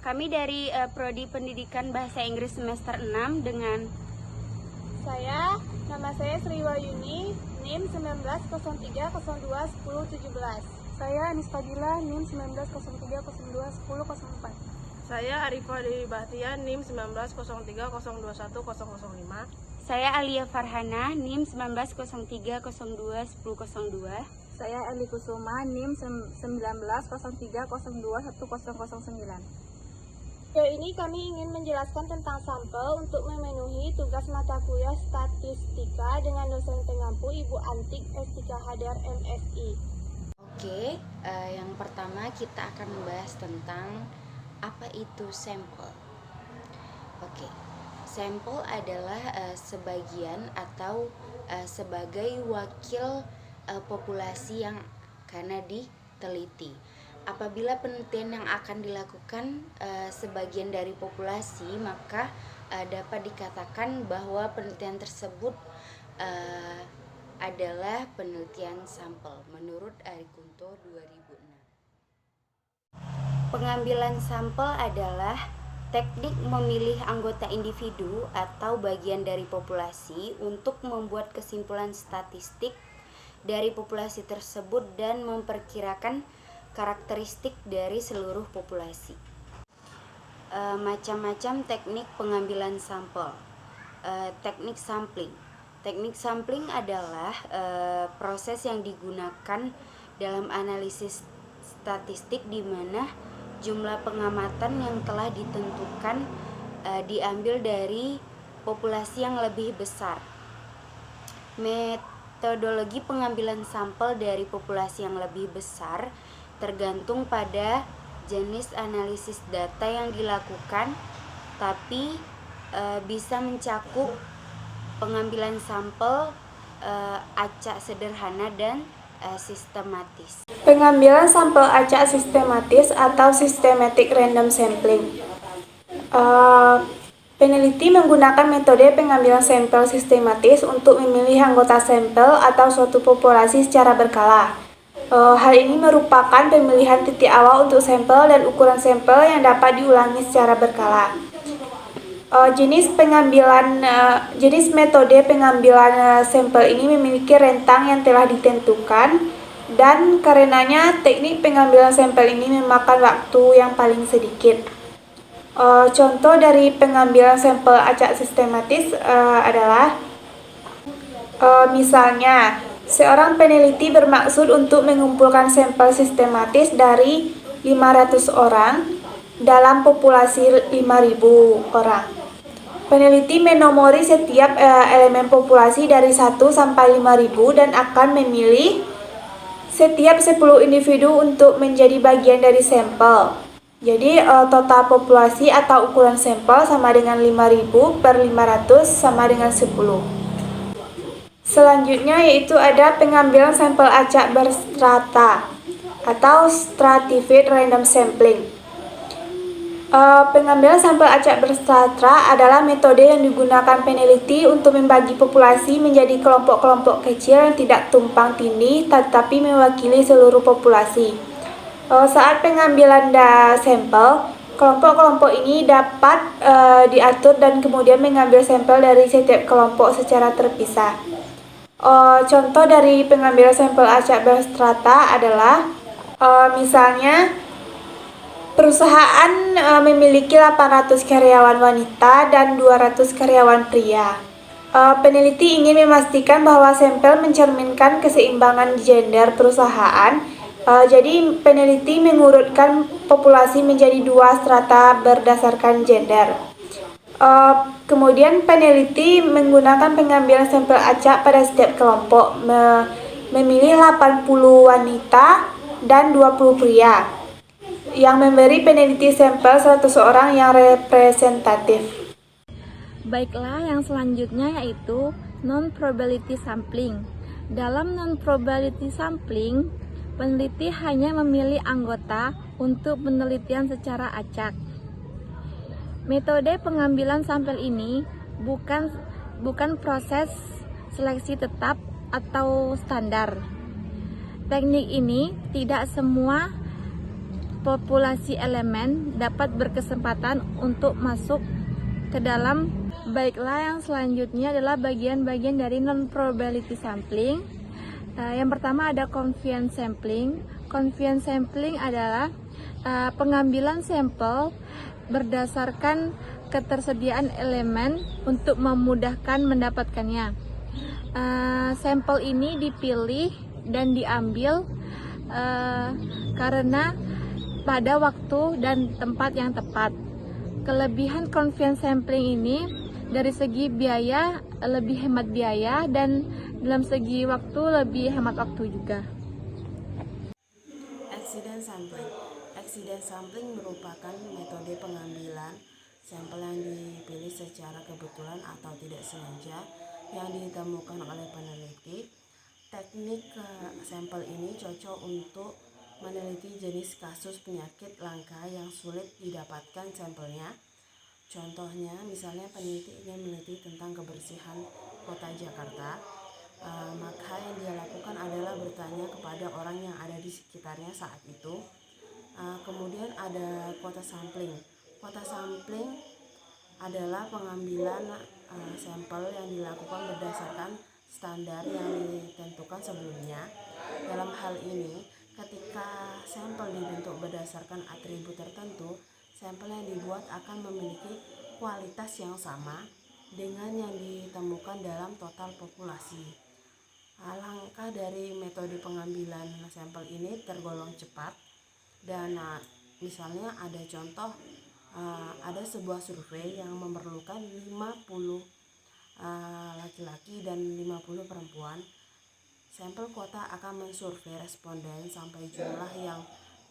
Kami dari Prodi Pendidikan Bahasa Inggris semester 6 dengan Nama saya Sri Wayuni, NIM 1903021017. Saya Anis Fadila, NIM 1903021004. Saya Arifah Dewi Bahtian, NIM 1903021005. Saya Alia Farhana, NIM 1903021002. Saya Eli Kusuma, NIM 1903021009. Video ini kami ingin menjelaskan tentang sampel untuk memenuhi tugas mata kuliah statistika dengan dosen pengampu Ibu Antik S3 Hadar MSI. Oke, yang pertama kita akan membahas tentang apa itu sampel. Oke, sampel adalah sebagian atau sebagai wakil populasi yang karena diteliti. Apabila penelitian yang akan dilakukan sebagian dari populasi, maka dapat dikatakan bahwa penelitian tersebut adalah penelitian sampel menurut Arikunto 2006. Pengambilan sampel adalah teknik memilih anggota individu atau bagian dari populasi untuk membuat kesimpulan statistik dari populasi tersebut dan memperkirakan karakteristik dari seluruh populasi. Macam-macam teknik pengambilan sampel. Teknik sampling. Teknik sampling adalah proses yang digunakan dalam analisis statistik di mana jumlah pengamatan yang telah ditentukan diambil dari populasi yang lebih besar. Metodologi pengambilan sampel dari populasi yang lebih besar tergantung pada jenis analisis data yang dilakukan, tapi bisa mencakup pengambilan sampel acak sederhana dan sistematis. Pengambilan sampel acak sistematis atau systematic random sampling. Peneliti menggunakan metode pengambilan sampel sistematis untuk memilih anggota sampel atau suatu populasi secara berkala. Hal ini merupakan pemilihan titik awal untuk sampel dan ukuran sampel yang dapat diulangi secara berkala. Jenis metode pengambilan sampel ini memiliki rentang yang telah ditentukan, dan karenanya teknik pengambilan sampel ini memakan waktu yang paling sedikit. Contoh dari pengambilan sampel acak sistematis adalah misalnya seorang peneliti bermaksud untuk mengumpulkan sampel sistematis dari 500 orang dalam populasi 5.000 orang. Peneliti menomori setiap elemen populasi dari 1 sampai 5.000 dan akan memilih setiap 10 individu untuk menjadi bagian dari sampel. Jadi total populasi atau ukuran sampel sama dengan 5.000 per 500 sama dengan 10. Selanjutnya yaitu ada pengambilan sampel acak berstrata atau stratified random sampling. Pengambilan sampel acak berstrata adalah metode yang digunakan peneliti untuk membagi populasi menjadi kelompok-kelompok kecil yang tidak tumpang tindih tetapi mewakili seluruh populasi. Saat pengambilan sampel, kelompok-kelompok ini dapat diatur dan kemudian mengambil sampel dari setiap kelompok secara terpisah. Contoh dari pengambilan sampel acak berstrata adalah misalnya perusahaan memiliki 800 karyawan wanita dan 200 karyawan pria. Peneliti ingin memastikan bahwa sampel mencerminkan keseimbangan gender perusahaan. Jadi peneliti mengurutkan populasi menjadi 2 strata berdasarkan gender. Kemudian peneliti menggunakan pengambilan sampel acak pada setiap kelompok, memilih 80 wanita dan 20 pria, yang memberi peneliti sampel 100 orang yang representatif. Baiklah, yang selanjutnya yaitu non-probability sampling. Dalam non-probability sampling, peneliti hanya memilih anggota untuk penelitian secara acak. Metode pengambilan sampel ini bukan proses seleksi tetap atau standar. Teknik ini tidak semua populasi elemen dapat berkesempatan untuk masuk ke dalam. Baiklah, yang selanjutnya adalah bagian-bagian dari non-probability sampling. Yang pertama ada confidence sampling. Confidence sampling adalah pengambilan sampel berdasarkan ketersediaan elemen untuk memudahkan mendapatkannya. Sampel ini dipilih dan diambil karena pada waktu dan tempat yang tepat. Kelebihan confidence sampling ini dari segi biaya lebih hemat biaya dan dalam segi waktu lebih hemat waktu juga. Accident sampling. Accident sampling merupakan metode pengambilan sampel yang dipilih secara kebetulan atau tidak sengaja yang ditemukan oleh peneliti. Teknik sampel ini cocok untuk meneliti jenis kasus penyakit langka yang sulit didapatkan sampelnya. Contohnya, misalnya peneliti ingin meneliti tentang kebersihan kota Jakarta, maka yang dia lakukan adalah bertanya kepada orang yang ada di sekitarnya saat itu. Kemudian ada quota sampling. Quota sampling adalah pengambilan sampel yang dilakukan berdasarkan standar yang ditentukan sebelumnya. Dalam hal ini, ketika sampel dibentuk berdasarkan atribut tertentu, sampel yang dibuat akan memiliki kualitas yang sama dengan yang ditemukan dalam total populasi. Langkah dari metode pengambilan sampel ini tergolong cepat dan misalnya ada contoh, ada sebuah survei yang memerlukan 50 laki-laki dan 50 perempuan. Sampel kuota akan mensurvei responden sampai jumlah yang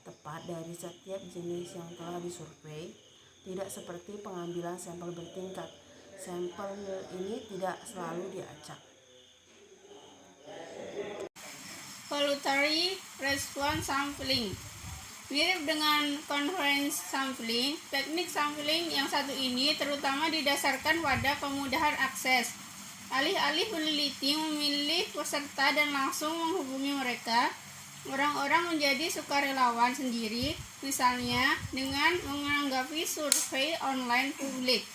tepat dari setiap jenis yang telah disurvei. Tidak seperti pengambilan sampel bertingkat, sampel ini tidak selalu diacak. Voluntary response sampling. Mirip dengan conference sampling, teknik sampling yang satu ini terutama didasarkan pada kemudahan akses. Alih-alih peneliti memilih peserta dan langsung menghubungi mereka, orang-orang menjadi sukarelawan sendiri, misalnya dengan menanggapi survei online publik.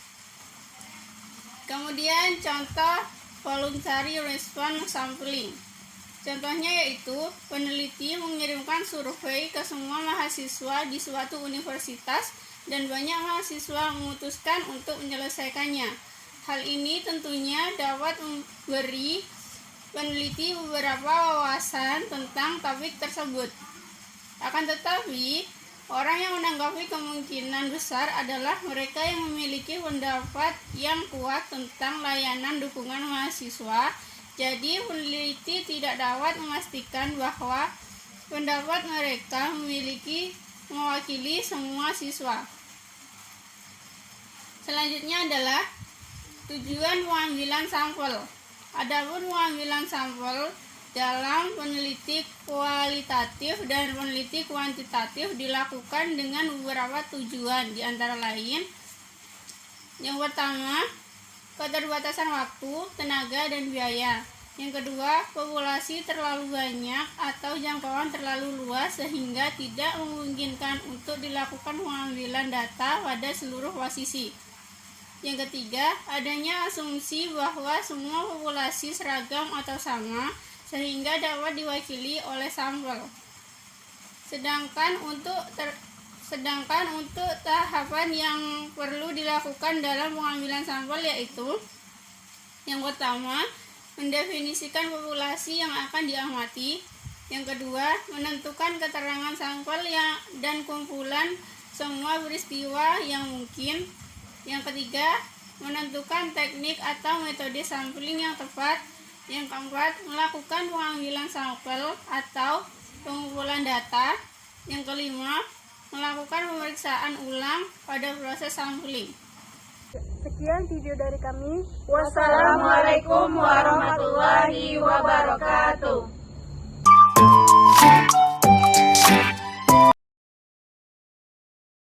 Kemudian contoh voluntary response sampling. Contohnya yaitu peneliti mengirimkan survei ke semua mahasiswa di suatu universitas dan banyak mahasiswa memutuskan untuk menyelesaikannya. Hal ini tentunya dapat memberi peneliti beberapa wawasan tentang topik tersebut. Akan tetapi, orang yang menanggapi kemungkinan besar adalah mereka yang memiliki pendapat yang kuat tentang layanan dukungan mahasiswa. Jadi, peneliti tidak dapat memastikan bahwa pendapat mereka mewakili semua siswa. Selanjutnya adalah tujuan pengambilan sampel. Adapun pengambilan sampel dalam peneliti kualitatif dan peneliti kuantitatif dilakukan dengan beberapa tujuan, di antara lain yang pertama, keterbatasan waktu, tenaga, dan biaya. Yang kedua, populasi terlalu banyak atau jangkauan terlalu luas sehingga tidak memungkinkan untuk dilakukan pengambilan data pada seluruh posisi. Yang ketiga, adanya asumsi bahwa semua populasi seragam atau sama sehingga dapat diwakili oleh sampel. Sedangkan untuk tahapan yang perlu dilakukan dalam pengambilan sampel yaitu yang pertama, mendefinisikan populasi yang akan diamati. Yang kedua, menentukan keterangan sampel dan kumpulan semua peristiwa yang mungkin. Yang ketiga, menentukan teknik atau metode sampling yang tepat. Yang keempat, melakukan pengambilan sampel atau pengumpulan data. Yang kelima, melakukan pemeriksaan ulang pada proses sampling. Sekian video dari kami. Wassalamualaikum warahmatullahi wabarakatuh.